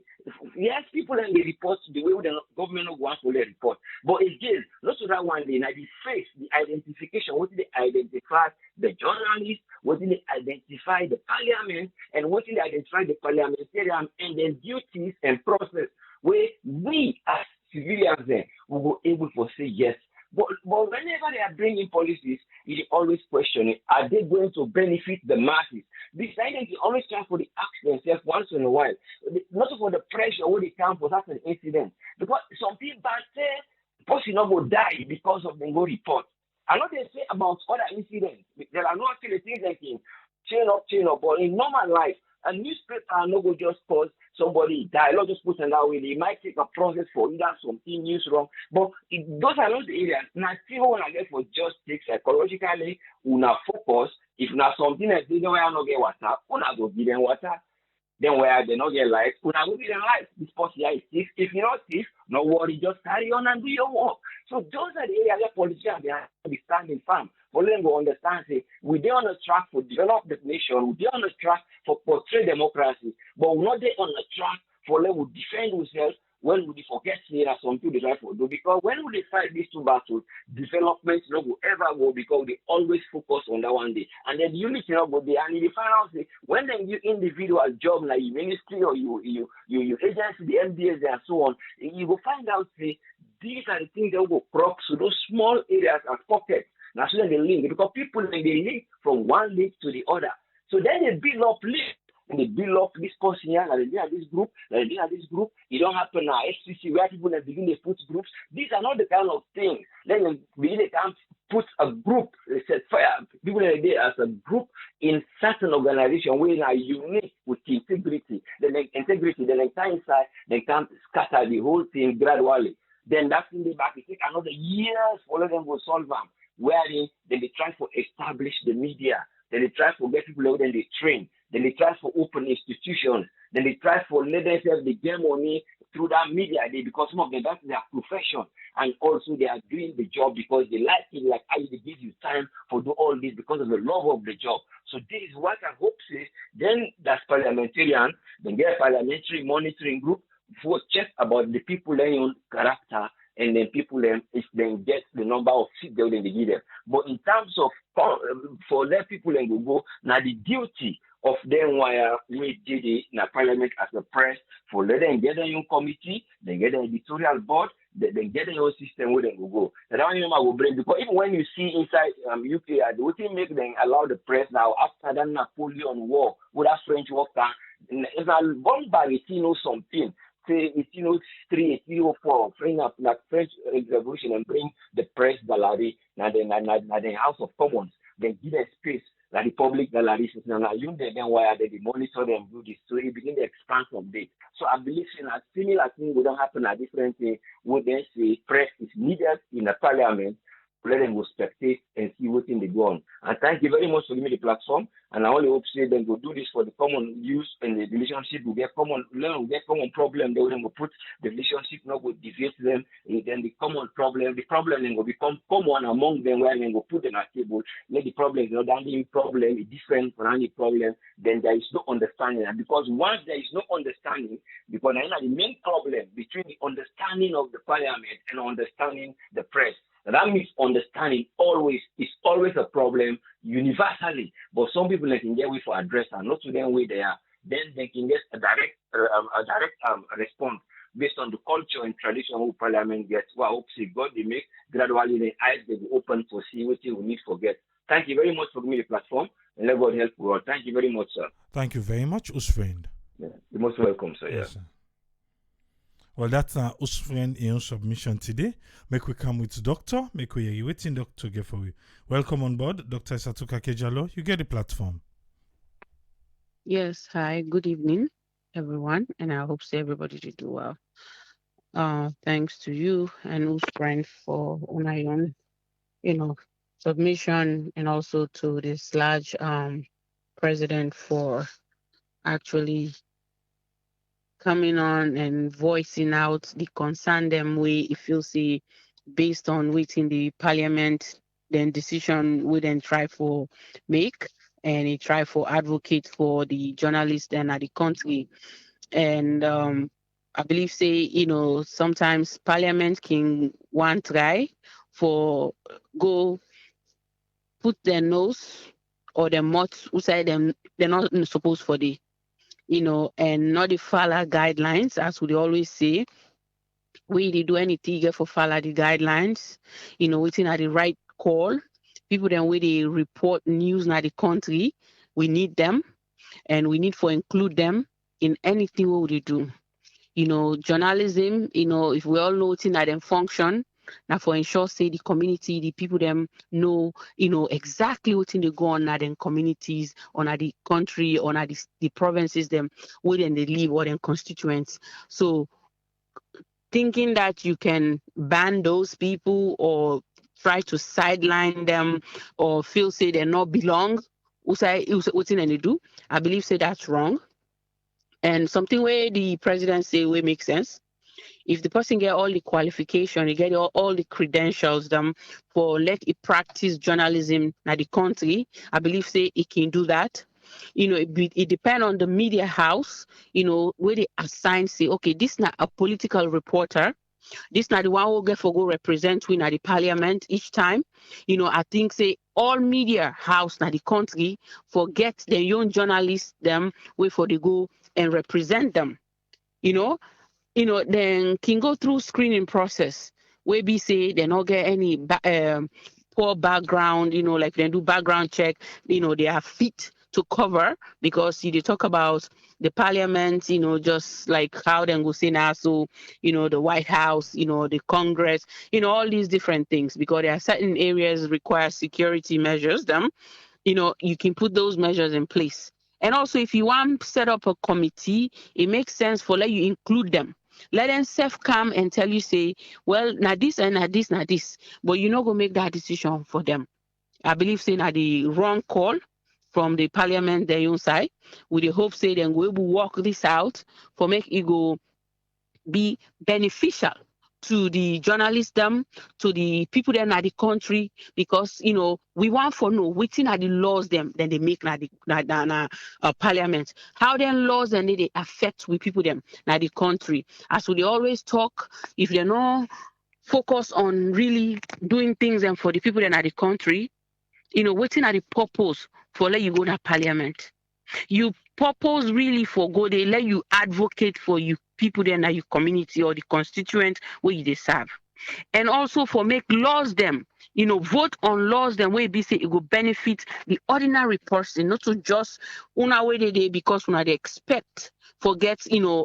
Yes, people and they report the way the government wants to report. But again, not to that one day, now the face, the identification, what did they identify the journalists, what did they identify the parliament, and what did they identify the parliamentarian, and then duties and process where we as civilians then will be able to say yes. But whenever they are bringing policies, you always question it. Are they going to benefit the masses? This identity always comes for the ask themselves once in a while. Not for the pressure when they come for such an incident. Because some people say, person not will die because of the go report. I know they say about other incidents. There are no actually things like chain up. But in normal life, a newspaper no go just cause somebody die. Not just put it that way. They might take a process for either something news wrong. But those are not the areas. Now, still when I get for just take psychologically, una focus. If not something that they don't not get water, una go give them water. Then where they not get light, una go give them light. This person here is thief. If you're not thief, no worry, just carry on and do your work. So those are the areas where politicians they have to be standing firm. For them to understand, say, we're there on a track for develop the nation, we're there on a track for portray democracy, but we're not there on a track for them to defend ourselves when we forget say that something they try to do. Because when we fight these two battles, development not will ever go because they always focus on that one day. And then the unity not go there. And if you find out say when then you individual job like your ministry or you agency, the MBS and so on, you will find out say these are the things that will crop to those small areas and pockets. Now, so then they link because people they link from one link to the other. So then they build up link and they build up this person here, and they have this group, and they have this group. It don't happen now. SCC where people they begin to put groups. These are not the kind of things. Then they begin to put a group. They said fire people are there as a group in certain organization where they are unique with integrity. Then they come inside, they can scatter the whole thing gradually. Then that's in the back. It takes another years for them to solve them. Wherein then they try to establish the media, then they try to get people out, then they train, then they try to open institutions, then they try to let themselves they get money through that media because some of them that's their profession, and also they are doing the job because they like it, like how they give you time for do all this because of the love of the job. So this is what I hope says. Then that's parliamentarian, then get a parliamentary monitoring group for check about the people on character. And then people if they get the number of seats they give them. But in terms of for their people go now the duty of them where we did it in the parliament as a press for let them get their own committee, they get an editorial board, they get their own system where they go. That one will bring because even when you see inside UK, the thing make them allow the press now after that Napoleon War with that French war, if I bomb by something. Say 1803, 1804, bring up that French Revolution and bring the press gallery, now the House of Commons, then give them space, like the public galleries, now you then where they monitor them, do this, so it begin to expand from there. So I believe in a similar thing would not happen at different thing, would then say press is needed in the parliament, let them go spectate and see what thing they go on. And thank you very much for giving me the platform. And I only hope say then go do this for the common use and the relationship will get common problem. They will then go put the relationship not go deviate them. And then the problem then will become common among them where they go put them at table. Let the problem not any problem is different from any problem. Then there is no understanding. And because once there is no understanding, because the main problem between the understanding of the parliament and understanding the press. That misunderstanding is always a problem universally, but some people they can get way for address and not to them where they are. Then they can get a direct response based on the culture and tradition of Parliament gets. Well, I hope God they make gradually the eyes they will open to see what we need to get. Thank you very much for giving me the platform and let God help you all. Thank you very much, sir. Thank you very much, Usfriend. Yeah, you're most welcome, sir. Yes, sir. Well, that's our Usfriend in submission today. Make we come with Doctor. Make we hear waiting Doctor get for you. Welcome on board, Dr. Isatuka Kejalo. You get the platform. Yes, hi, good evening, everyone, and I hope everybody to do well. Thanks to you and Usfriend for Unayon, submission, and also to this large president for actually coming on and voicing out the concern them way if you see based on waiting the parliament then decision we then try for make and he try for advocate for the journalists and at the country and I believe say sometimes parliament can one try for go put their nose or their mouth outside them they're not supposed for the and not the follow guidelines as we always say we they do anything for follow the guidelines waiting at the right call people then we they report news in the country we need them and we need for include them in anything what they do journalism if we all know it's in that them function now for ensure say the community the people them know exactly what in they go on at them communities on at the country on at the provinces them where then they live or them constituents so thinking that you can ban those people or try to sideline them or feel say they not belong what's in they do I believe say that's wrong and something where the president say will make sense if the person get all the qualification, he get all the credentials for let it practice journalism in the country, I believe say he can do that. It depends on the media house, where they assign say, okay, this not a political reporter. This not the one who get for go represent we at the parliament each time. I think say all media house in the country forget their young journalists them where for they go and represent them. Then can go through screening process where be say they not get any poor background, like they do background check, they are fit to cover because they talk about the parliament, just like how they go say now, so, the White House, the Congress, all these different things because there are certain areas require security measures, you can put those measures in place. And also if you want to set up a committee, it makes sense for let you include them. Let them self come and tell you, say, well, now this and now this, but you're not going to make that decision for them. I believe saying at the wrong call from the parliament, their own side, with the hope say then we will work this out for make it go be beneficial to the journalists them, to the people that are the country, because we want for know within are the laws them then they make parliament. How then laws and they affect with people them now the country. As we always talk, if they're not focus on really doing things and for the people that are the country, waiting at the purpose for let you go to parliament. You purpose really for go, they let you advocate for you people then your community or the constituent where you they serve. And also for make laws them, vote on laws them where be say it will benefit the ordinary person, not to just una way they because una they expect forget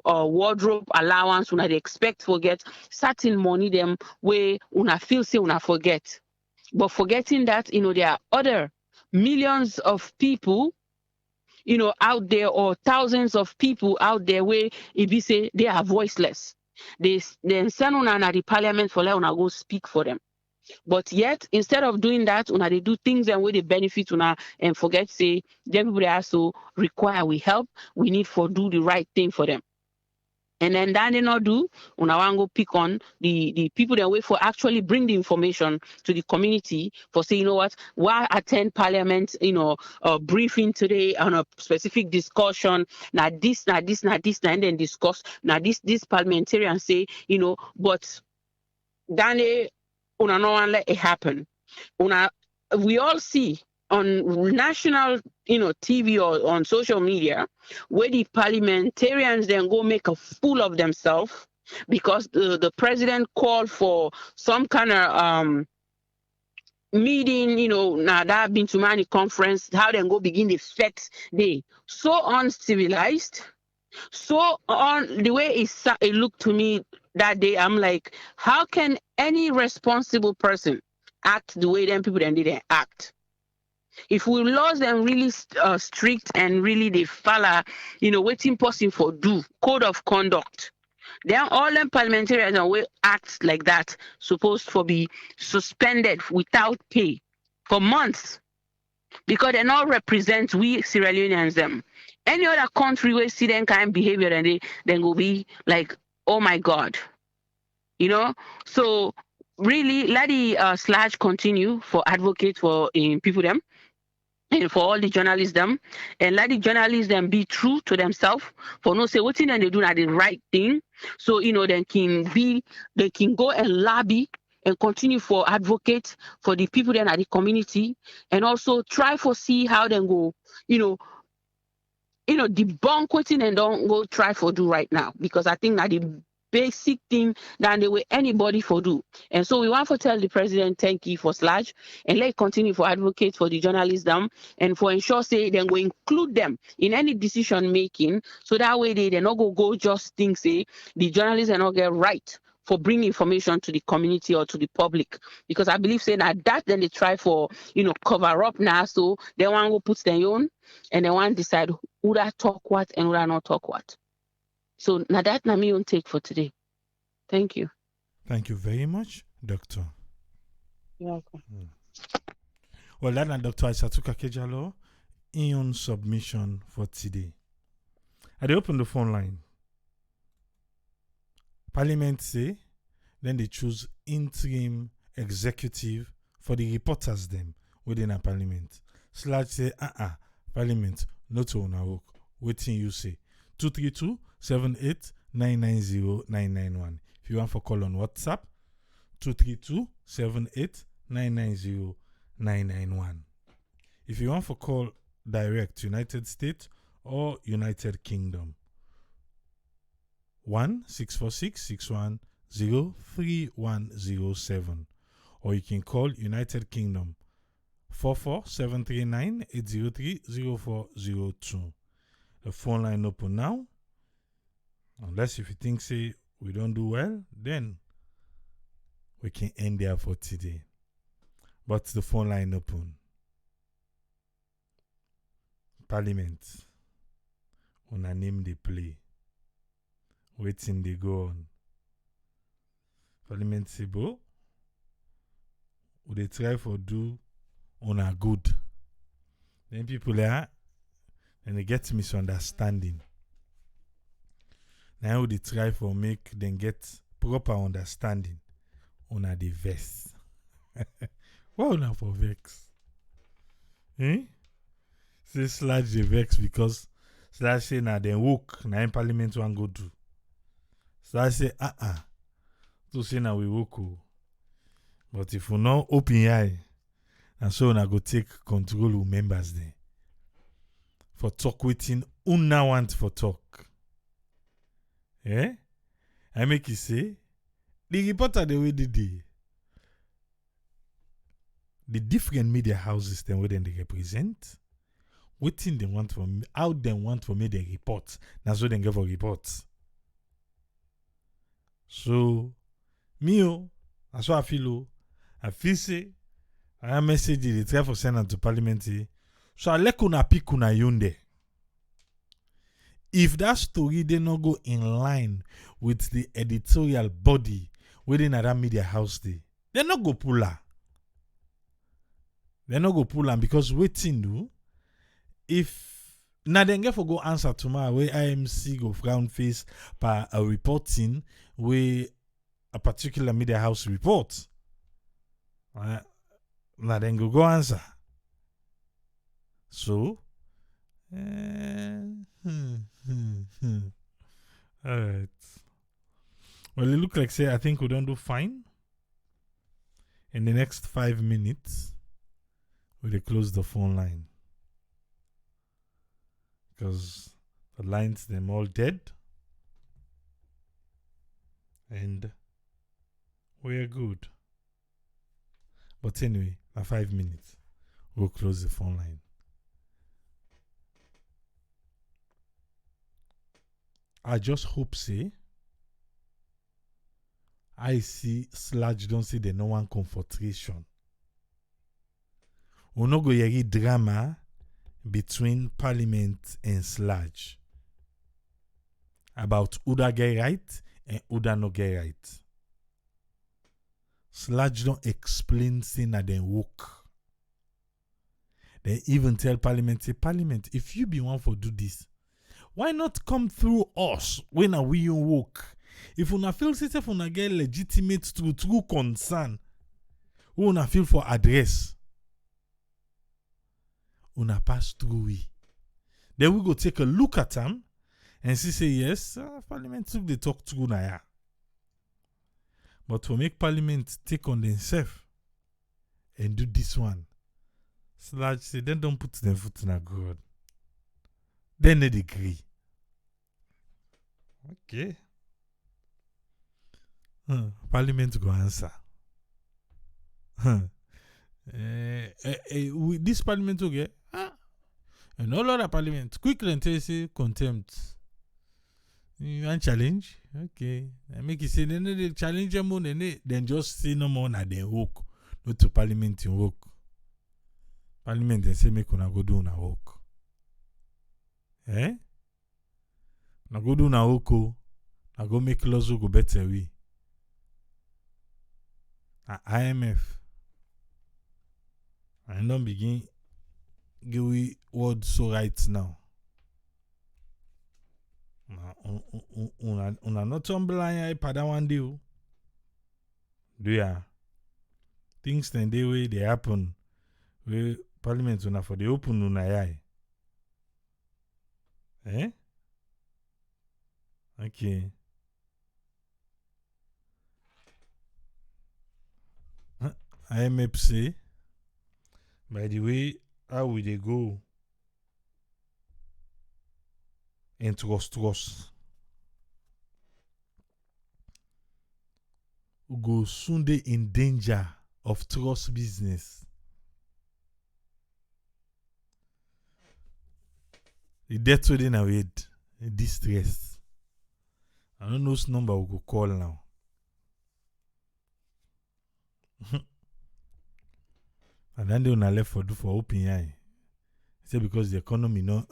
wardrobe allowance, una they expect forget certain money them where una feel say una forget. But forgetting that there are other millions of people out there or thousands of people out there where it be say they are voiceless. They send una at the parliament for let una go speak for them. But yet, instead of doing that, una they do things and where they benefit una and forget say them people they also require we help. We need for do the right thing for them. And then that they not do, una want go pick on the people that wait for actually bring the information to the community for say, why attend parliament, briefing today on a specific discussion, now this, and then discuss, now this parliamentarian say, but then una no one let it happen. We all see on national, TV or on social media, where the parliamentarians then go make a fool of themselves because the president called for some kind of meeting, now that have been to many conference, how then go begin the flex day. So uncivilized, so on the way it looked to me that day, I'm like, how can any responsible person act the way them people then didn't act? If we laws them really strict and really they follow, waiting person for do code of conduct, then all them parliamentarians will act like that, supposed to be suspended without pay for months. because they not represent we Sierra Leoneans them. Any other country where see them kind of behavior and they then will be like, oh my God, you know. So really, let the Sludge continue for advocate for people them and for all the journalists them, and let the journalists them be true to themselves for no say what thing they do not the right thing. So they can go and lobby and continue for advocate for the people that are the community, and also try for see how they go, debunk what thing and don't go try for do right now, because I think that the basic thing than the way anybody for do. And so we want to tell the president thank you for Sludge, and let continue for advocate for the journalists them, and for ensure say then go include them in any decision making, so that way they not go just think say the journalists are not get right for bringing information to the community or to the public, because I believe saying that then they try for cover up now, so they want to put their own, and they want to decide who that talk what and who that not talk what. So now that na me own take for today. Thank you. Thank you very much, Doctor. You're welcome. Well, that na Dr. Aisatuka Kejalo in submission for today. I dey open the phone line. Parliament say, then they choose interim executive for the reporters them within a parliament. Sludge say, Parliament, not to on work. Waiting you say. 232-78-990-991. If you want for call on WhatsApp, 232-78-990-991. If you want for call direct, United States or United Kingdom, 1-646-610-3107. Or you can call United Kingdom 44739-803-0402. The phone line open now. Unless if you think say we don't do well, then we can end there for today. But the phone line open. Parliament. Una name they play. Waiting they go on. Parliament say, bo, they try for do on a good. Then people there, and they get misunderstanding. Now they try for make them get proper understanding on a the vex. Why on for vex? Say Sludge the vex because Sludge say na then woke na in parliament one go do. Sludge say to say na we woke. But if we not open your eye, and so na go take control of members there. For talk waiting, una want for talk. I make you say, the reporter the way they did, the different media houses then where they represent, waiting they want for me, how they want for me they report. That's what they give for reports. So, that's what I feel. I feel say, I am message they try for send to parliament. So I let kuna pick kuna yonde. If that story they not go in line with the editorial body within that media house, they not go pull her. They not go pull her because waiting do. If now then get for go answer tomorrow where IMC go frown face by a reporting where a particular media house reports. Now then go answer. So, all right. Well, it look like say I think we don't do fine. In the next 5 minutes, we'll close the phone line because the lines them all dead, and we're good. But anyway, at 5 minutes, we'll close the phone line. I just hope say I see Sludge don't say the no one confrontation. We no go yeri drama between Parliament and Sludge about who da get right and who da no get right. Sludge don't explain say na den work. They even tell Parliament, say, Parliament, if you be one for do this, why not come through us when we work? If una feel say if una get legitimate true concern, who una feel for address, una pass through we. Then we go take a look at them and see say yes, Parliament took the talk through na ya. But to make Parliament take on themselves and do this one, Sludge say then don't put their foot in a ground. Then they agree. Okay. Parliament go answer. This Parliament okay? And all other Parliament quickly and say contempt. You want challenge? Okay. I make it say then they challenge them more then just say no more na then work. Not to Parliament in work. Parliament they say make una go do na work. Na go do na work o. Na go make laws go better we. IMF. I don't begin give we word so right now. Una not blind pada one day. Do ya? Things then the way they happen. We Parliament una for the open una yai. Okay. IMF say, by the way, how will they go in trust? We go soon dey in danger of trust business. The debt within our head, distress. I don't know whose number we go call now. And then they una left for do for open eye. Say because the economy no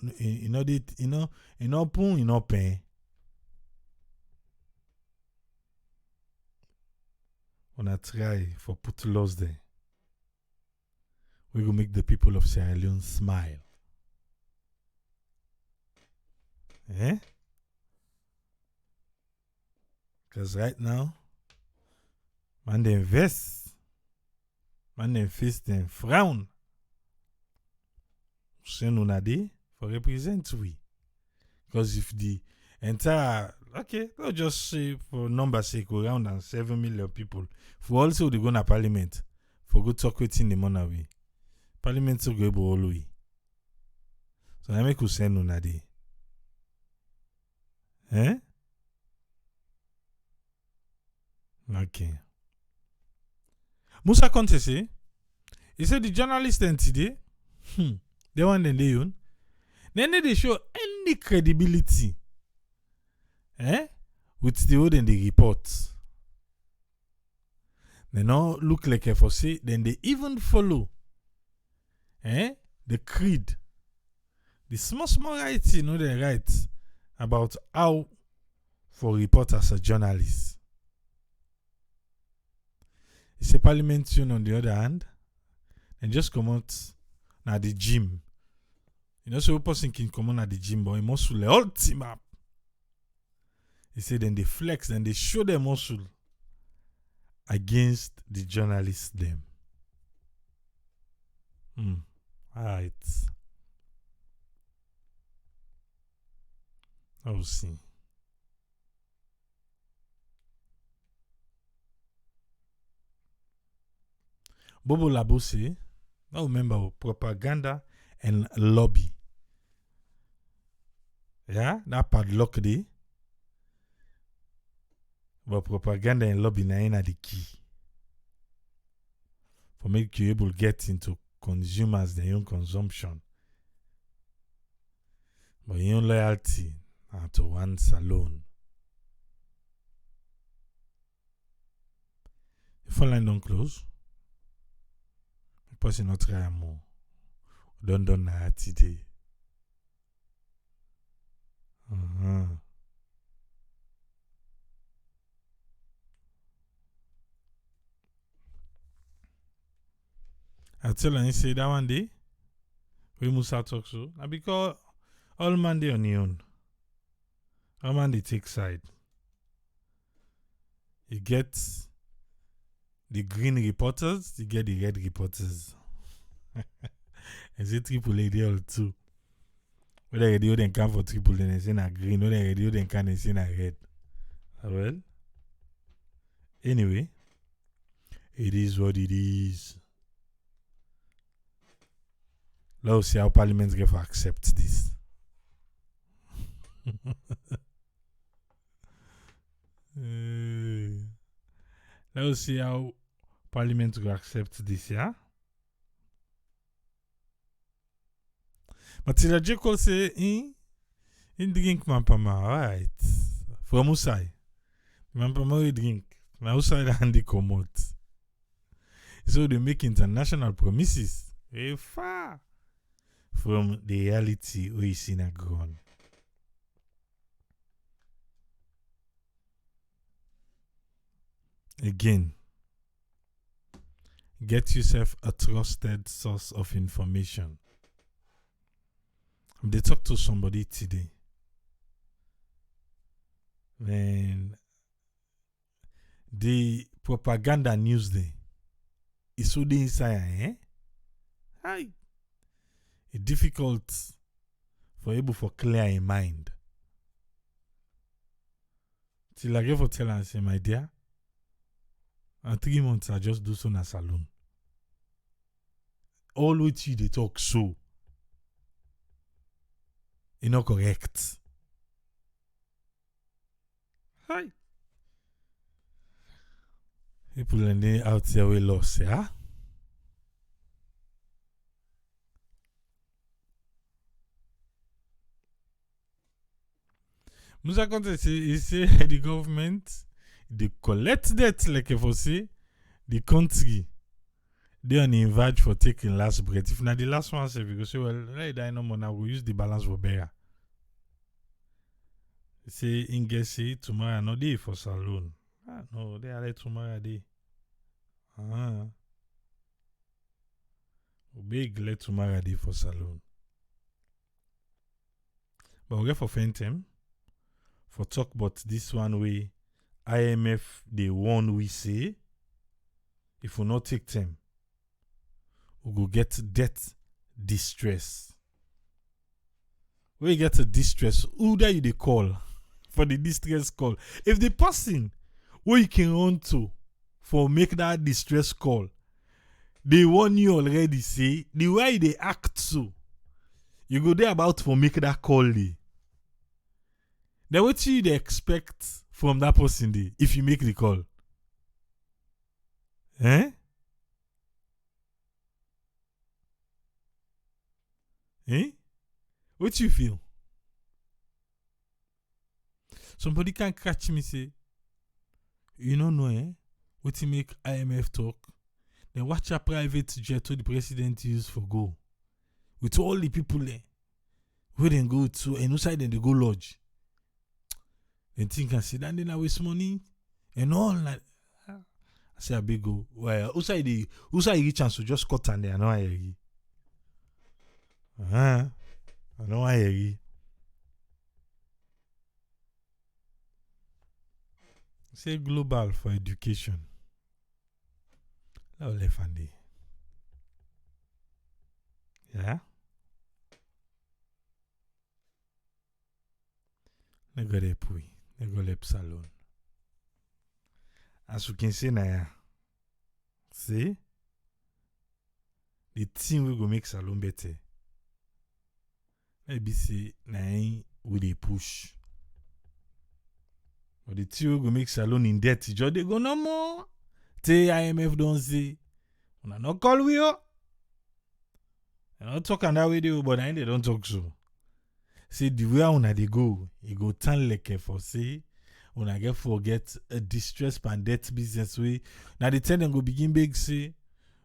pay. Una try for put laws there. We go make the people of Sierra Leone smile. Because right now, man they invest, man they face them frown. Send una day for represent we. Because if the entire let's just say for number sake around 7 million people, for also they go na Parliament for go talk within the money we. Parliament so go able all we. So I make you send una day. Okay. Musa Conte say, he said the journalist then today, they want them they own. Then they show any credibility, with the old and the report. They now look like a for say, then they even follow, the creed, the small rights, they write about how for report as a journalist. It's a Parliament tune on the other hand, and just come out at the gym. So a person can come on at the gym, but he muscle all team up. He said then they flex, then they show their muscle against the journalists them. Alright. I'll see. Bobo Labose, now remember propaganda and lobby. Yeah, that padlock day. But propaganda and lobby na the key. For make you able to get into consumers their own consumption. But your own loyalty to once alone. The phone line don't close. Person not try more. Don't na today. I tell her, say that one day, We Musa talk so. Now because all man they on their own. All man they take side. You get the green reporters, you get the red reporters. Is it triple A there too? Whether radio then come for triple, then they say na green. Whether radio then can they say na red. Well, anyway, it is what it is. Let's see how Parliament get to accept this. Let's see how Parliament will accept this, yeah? Matilda J. Cole say, in drink Mampama, alright. From Usai. Mampama we drink. Na Usai and they come out. So they make international promises. Far from the reality we see na ground. Again, get yourself a trusted source of information. They talk to somebody today. Then the propaganda news day is so the inside, Hi. It's difficult for able for clear in mind. Till I get for tell and say, my dear, and 3 months I just do so in a saloon. All with you they talk so. It's not correct. Hi. People and they out there we lost, yeah? Musa Conte say the government they collect debt like if I say the country they on the verge for taking last breath. If not the last one say because say well right die no more now we use the balance for better. Say in guess say tomorrow no day for saloon. No, they are like tomorrow day. Big let tomorrow day for saloon. But we get for Fentem for talk about this one way IMF the one we say if we not take them we go get debt distress. When you get a distress, who that you they call for the distress call? If the person where you can run to for make that distress call, they want you already say the way they act so, you go there about for make that call day. Then what you they expect from that person day if you make the call? Eh? What you feel? Somebody can catch me say, you don't know, what you make IMF talk? Then watch a private jet to the president use for go. With all the people there. Where they go to, and outside then they go lodge. Then think and say, then they waste money. And all that. I say a big go. Well, outside you chance to just cut and they are not here. I know I hear. Say global for education. La ole fandi. Yeah? Nego le pui. Nego le salon. As you can see now, see? The thing we go make salon better. Maybe say, nah, we dey push. But the thing we go make salon in debt, just they go no more. Say IMF don't say, una not call we up. They not talk on that way, but they don't talk so. Say the way una they go, you go turn like for say, una get forget a distress and debt business way. Now the ten them go begin big say,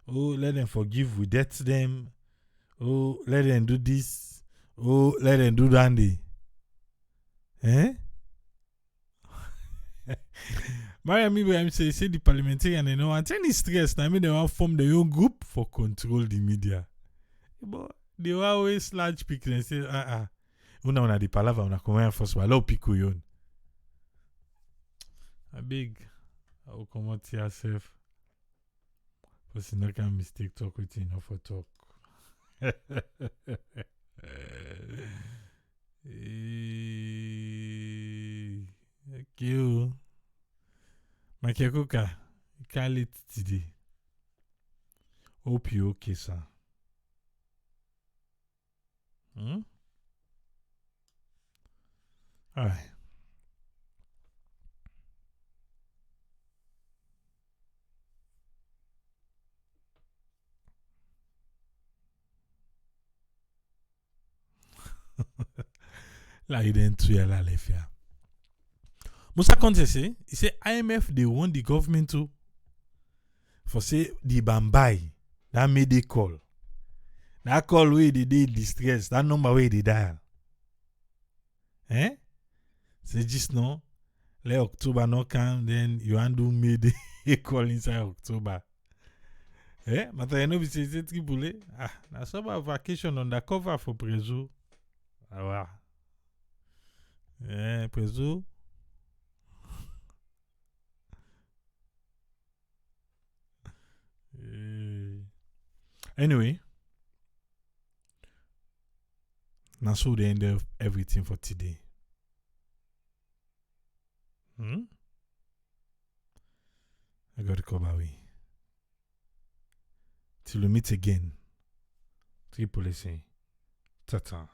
oh let them forgive, we debt them. Oh let them do this. Oh, let them do dandy. Eh? Miami, I'm say the parliamentarian, they know, and any stress, I mean, they want to form their own group for control the media. But They always large pick and say, una di palava, una come first, but low pick yon. A big, I will come out here yourself. Because you not can mistake talk with you, not for talk. Okay. Michael Kuka, you call it today. Hope you okay, sir. All right. Like you didn't tell la lefia. Musa Conte say, he say IMF they want the government to for say the Bambai that made a call. That call where they did distress, that number where they dial. Say just no, let October not come, then you undo made a call inside October. But I know we say Tripoli. Na summer vacation undercover for Prezo. Wow. Prezo. Anyway, now so the end of everything for today. I got to come away. Till we meet again. Tripoli say, ta-ta.